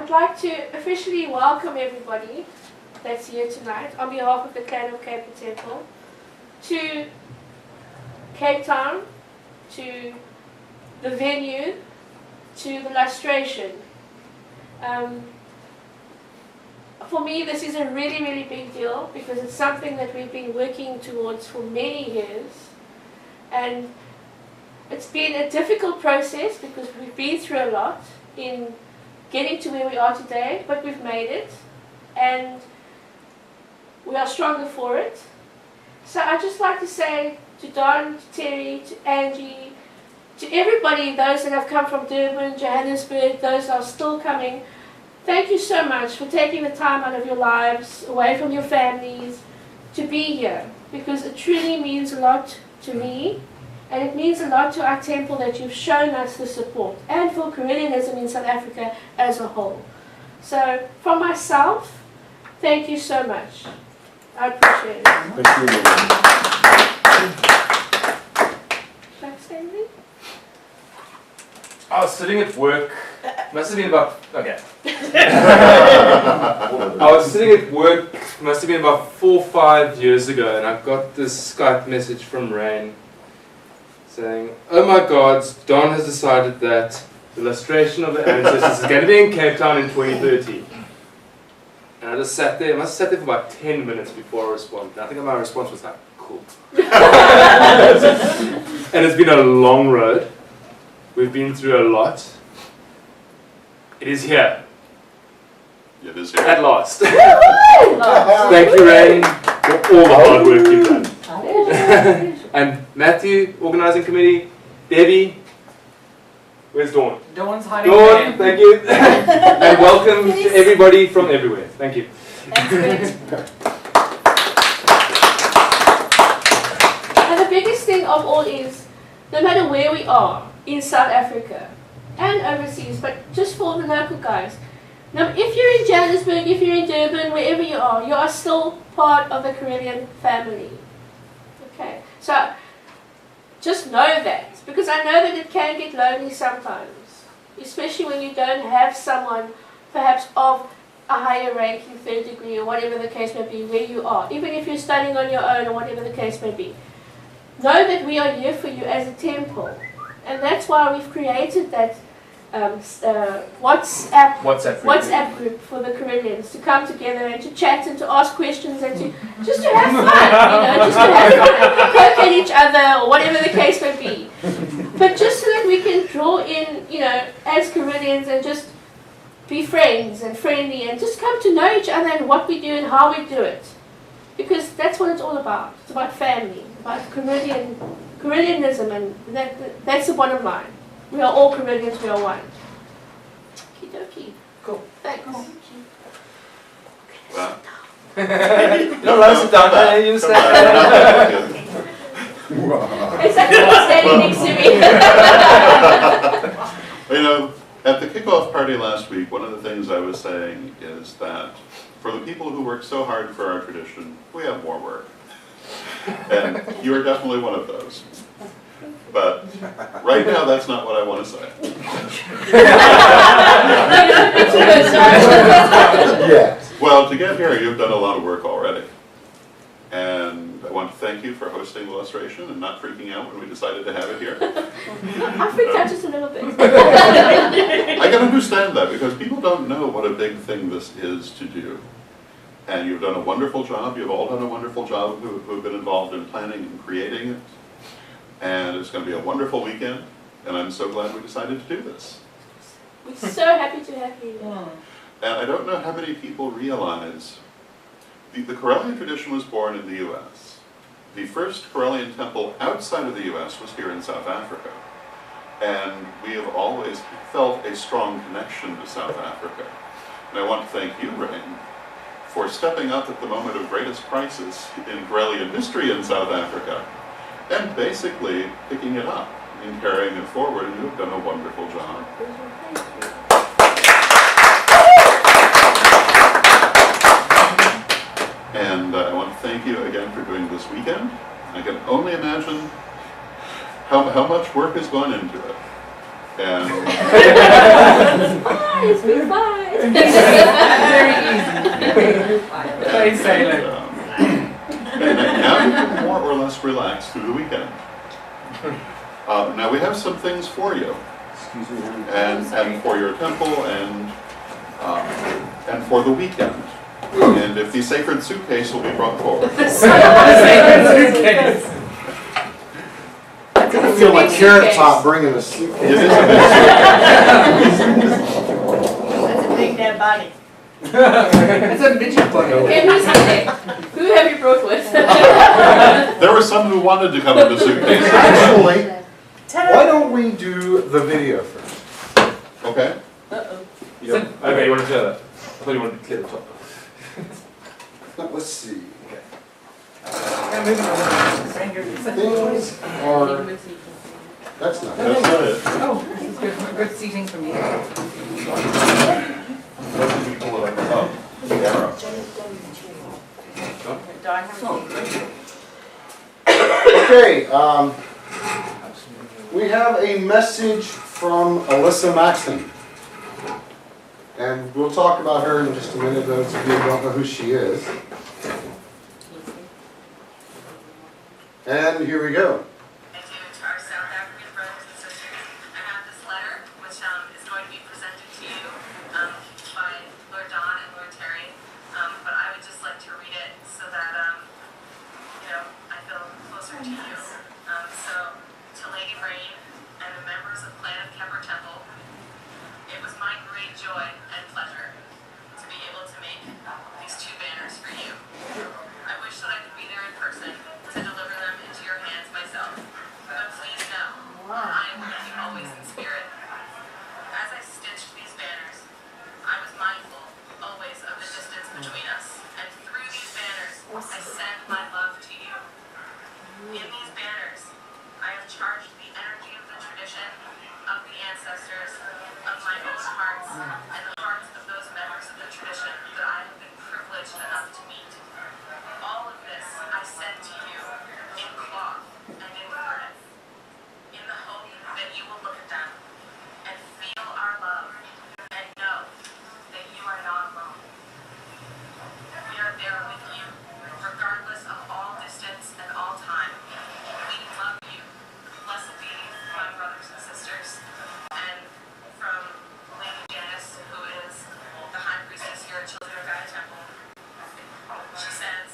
I'd like to officially welcome everybody that's here tonight on behalf of the Clan of Cape Temple to Cape Town, to the venue, to the Lustration. For me, this is a really, really big deal because it's something that we've been working towards for many years. And it's been a difficult process because we've been through a lot in getting to where we are today, but we've made it. And we are stronger for it. So I'd just like to say to Don, to Terry, to Angie, to everybody, those that have come from Durban, Johannesburg, those that are still coming, thank you so much for taking the time out of your lives, away from your families, to be here. Because it truly means a lot to me, and it means a lot to our temple that you've shown us the support, and for Correllianism in South Africa as a whole. So, from myself, thank you so much. I appreciate it. Thank you. Should I say anything? I was sitting at work, must have been about, okay. I was sitting at work, must have been about 4 or 5 years ago, and I got this Skype message from Raene saying, "Oh my God, Don has decided that the Lustration of the Ancestors is going to be in Cape Town in 2030. And I just sat there, I must have sat there for about 10 minutes before I responded. I think my response was like, cool. And it's been a long road. We've been through a lot. It is here. It is here. At last. Thank you, Raene, for all the hard work you've done. And Matthew, organising committee, Debbie, where's Dawn? Dawn's hiding Dawn, there. thank you. And welcome to everybody from everywhere. Thank you. Thanks, Chris. And the biggest thing of all is, no matter where we are in South Africa and overseas, but just for the local guys, now if you're in Johannesburg, if you're in Durban, wherever you are still part of the Correllian family. Okay, so just know that, because I know that it can get lonely sometimes, especially when you don't have someone perhaps of a higher ranking, third degree, or whatever the case may be, where you are, even if you're studying on your own or whatever the case may be. Know that we are here for you as a temple, and that's why we've created that WhatsApp group for the Correllians to come together and to chat and to ask questions and to just to have fun, just to have fun, poke at each other or whatever the case may be. But just so that we can draw in, as Correllians and just be friends and friendly and just come to know each other and what we do and how we do it. Because that's what it's all about. It's about family, about Correllianism, and that's the bottom line. We are all Correllians, we are one. Okie dokie. Cool. Thanks. Well, No, sit down. You stand. It's like you're standing next to me. at the kickoff party last week, one of the things I was saying is that for the people who work so hard for our tradition, we have more work. And you are definitely one of those. But right now, that's not what I want to say. Well, to get here, you've done a lot of work already. And I want to thank you for hosting the Lustration and not freaking out when we decided to have it here. I freaked out just a little bit. I can understand that because people don't know what a big thing this is to do. And you've done a wonderful job. You've all done a wonderful job who've been involved in planning and creating it. And it's going to be a wonderful weekend. And I'm so glad we decided to do this. We're so happy to have you. And I don't know how many people realize the Correllian tradition was born in the U.S. The first Correllian temple outside of the U.S. was here in South Africa. And we have always felt a strong connection to South Africa. And I want to thank you, Raene, for stepping up at the moment of greatest crisis in Correllian history in South Africa and basically picking it up and carrying it forward, and you've done a wonderful job. And I want to thank you again for doing this weekend. I can only imagine how much work has gone into it. And Hi, it's me, bye. Very easy. Plain sailing. And now you can more or less relax through the weekend. Now we have some things for you. Excuse me. And for your temple and for the weekend. And if the sacred suitcase will be brought forward. I feel like Carrot Top bringing a suitcase. It is a That's a big dead body. It's a midget buggy. Okay, who's here? Who have you brought with? There were some who wanted to come in the suitcase. Actually, why don't we do the video first? Okay. Yep. Okay, you want to clear that? I thought you wanted to clear the top. Let's see. Things are. That's not. That's not it. Oh, it's good seating for me. Okay, we have a message from Alyssa Maxon. And we'll talk about her in just a minute, those of you who don't know who she is. And here we go. Thank you to our South African brothers and sisters. I have this letter, which is going to be presented to you by Lord Don and Lord Terry. But I would just like to read it so that, I feel closer to you. So, to Lady Raene and the members of Clan of Kemper Temple, it was my great joy and pleasure to be able to make these two banners for you. I wish that I could be there in person to deliver them into your hands myself. But please know that I am with you always in spirit. As I stitched these banners, I was mindful always of the distance between us. And through these banners, I send my love to you. In these banners, I have charged the energy of the tradition, of the ancestors, of my own hearts, and the hearts of those members of the tradition that I have been privileged enough to meet. All of this I send to you in cloth and in thread, in the hope that you will look at them and feel our love and know that you are not alone. We are there with you, regardless of all distance and all time. We love you. Blessed be my brothers and sisters. And from Lady Janice, who is the high priestess here at Children of God Temple, she says,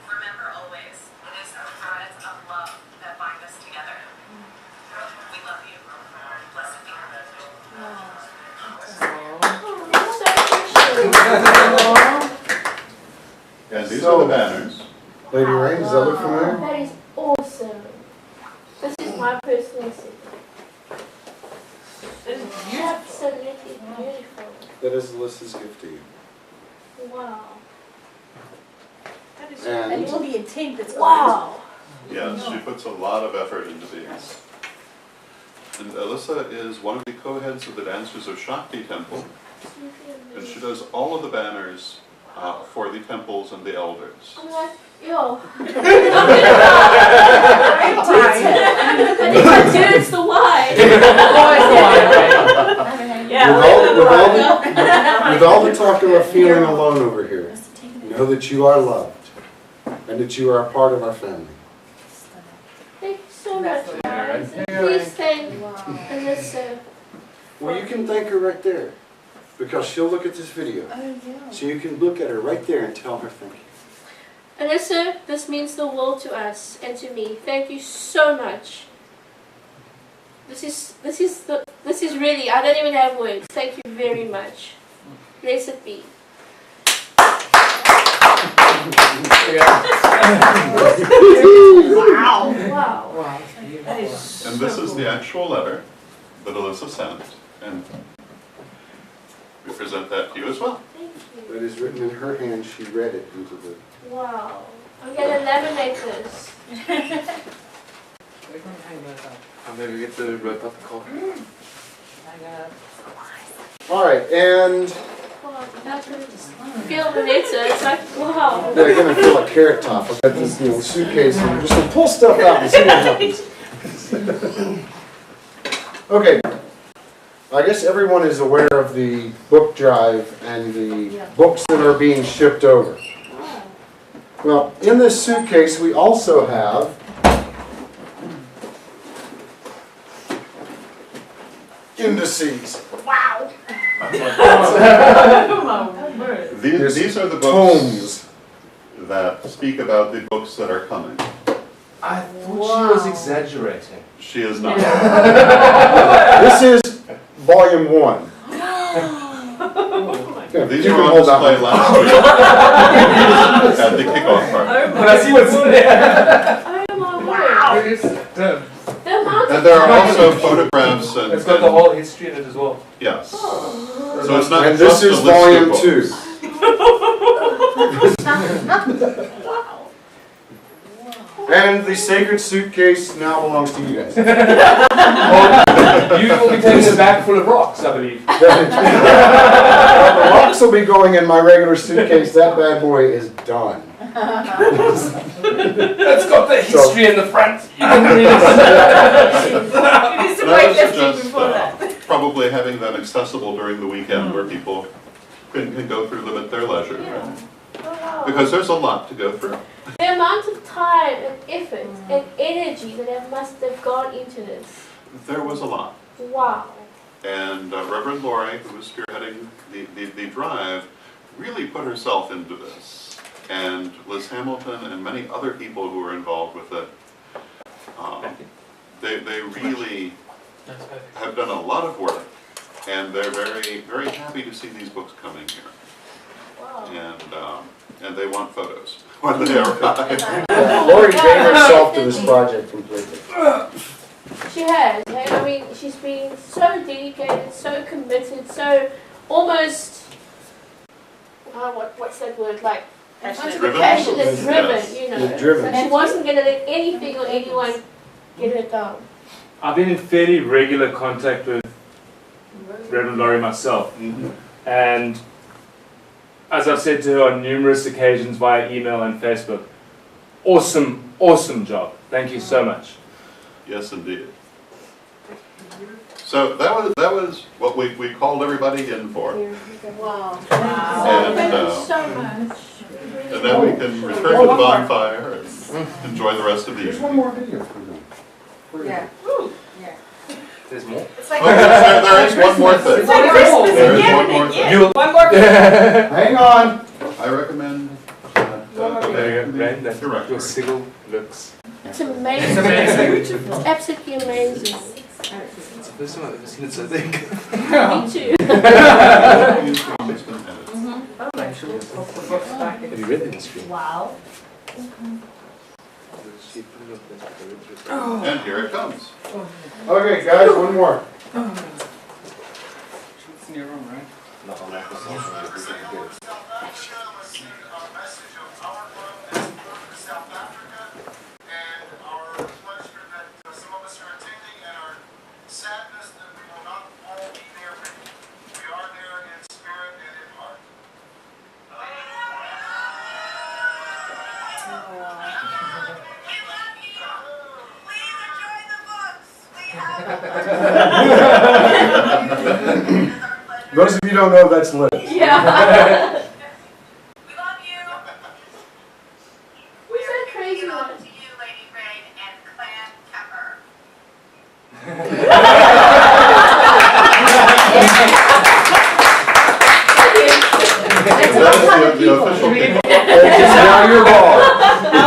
remember always, it is the threads of love that bind us together. We love you. Blessed be your And these are the banners. Lady Raene, does that look familiar? That is awesome. This is my personal set. Absolutely beautiful. That is Alyssa's gift to you. Wow. And And all the intent that's Wow. Yes, she puts a lot of effort into these. And Alyssa is one of the co-heads of the Dancers of Shakti Temple, and she does all of the banners for the temples and the elders. I'm like, yo. And Yeah. if I do, it's the why. with all the talk about feeling alone over here, know that you are loved and that you are a part of our family. Thank you so much, guys. And please thank Alyssa. Well, you can thank her right there because she'll look at this video. So you can look at her right there and tell her thank you. Alyssa, this means the world to us and to me. Thank you so much. This is really, I don't even have words. Thank you very much. Blessed be. Wow. Wow. That is And this is the actual letter that Alyssa sent, and we present that to you as well. Thank you. That is written in her hand. She read it into the... Wow. I'm going to laminate this. I'll maybe get the rope up the car. All right, and Wow. Feel the letter. It's like, wow. they're going to fill a Carrot Top. I've got this suitcase and we're just going to pull stuff out and see what happens. Okay, I guess everyone is aware of the book drive and the books that are being shipped over. Well, in this suitcase, we also have indices. Wow. These are the books Tomes. that speak about the books that are coming. I thought she was exaggerating. She is not. This is volume 1. Yeah, These you were can on hold that display one. last week at the kickoff party. But I see what's there. Oh my Wow. word. It is dumb. The amount And of there are time- also photographs and. It's got the whole history in it as well. Yes. Oh. So it's not And just this a is list of volume books. 2. And the sacred suitcase now belongs to you guys. You will be taking a bag full of rocks, I believe. The rocks will be going in my regular suitcase. That bad boy is done. It's got the history in the front. You can read it. It is the And I would weightlifting suggest before that. probably having them accessible during the weekend where people can go through them at their leisure. Oh, wow. Because there's a lot to go through. The amount of time and effort and energy that must have gone into this. There was a lot. Wow. And Reverend Laurie, who was spearheading the drive, really put herself into this. And Liz Hamilton and many other people who were involved with it, they really have done a lot of work. And they're very, very happy to see these books coming here. Wow. And they want photos when they arrive. Lori gave herself to this project completely. She has. Hey? I mean, she's been so dedicated, so committed, so almost, what's that word, like, Driven? passionate, driven, Yes. you know. Yeah, driven. And she wasn't going to let anything or anyone get her down. I've been in fairly regular contact with Reverend Laurie myself. Mhm. And as I've said to her on numerous occasions via email and Facebook, awesome, awesome job. Thank you so much. Yes, indeed. So that was what we called everybody in for. Wow. And, Thank you so much. And then we can return to the bonfire and enjoy the rest of the There's evening. one more video for them. Yeah. There's more. It's like Oh, there is one more thing. It's like Christmas There is again one and more again. thing. One more. Hang on. I recommend that. There you go, Raene, that's Correct. your sigil looks. It's amazing. It's amazing. It's absolutely amazing. It's the first time I've ever seen it so thick. Me too. Have you read the history? Wow. And here it comes. Okay, guys, one more. It's in your room, right? Sadness that we will not all be there with you. We are there in spirit and in heart. Those of you who don't know, that's Liz. Yeah. We love you. Who's that crazy It one? to you, Lady Raene and Clan Pepper. That's the official kick. It's now your ball.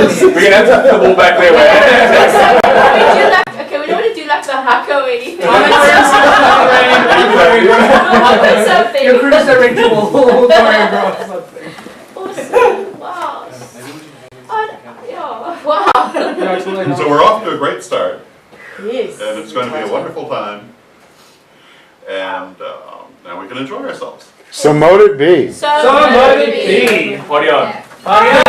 We're going to have to put the ball back there. Okay, we don't want to do like the hako or anything. I'll put something. Your cruise ritual choreograph something. Awesome. Wow. Yeah. Wow. So we're off to a great start, Yes. and it's going to be a wonderful time. And now we can enjoy ourselves. So mote it be. So So let it be. Party on. Bye.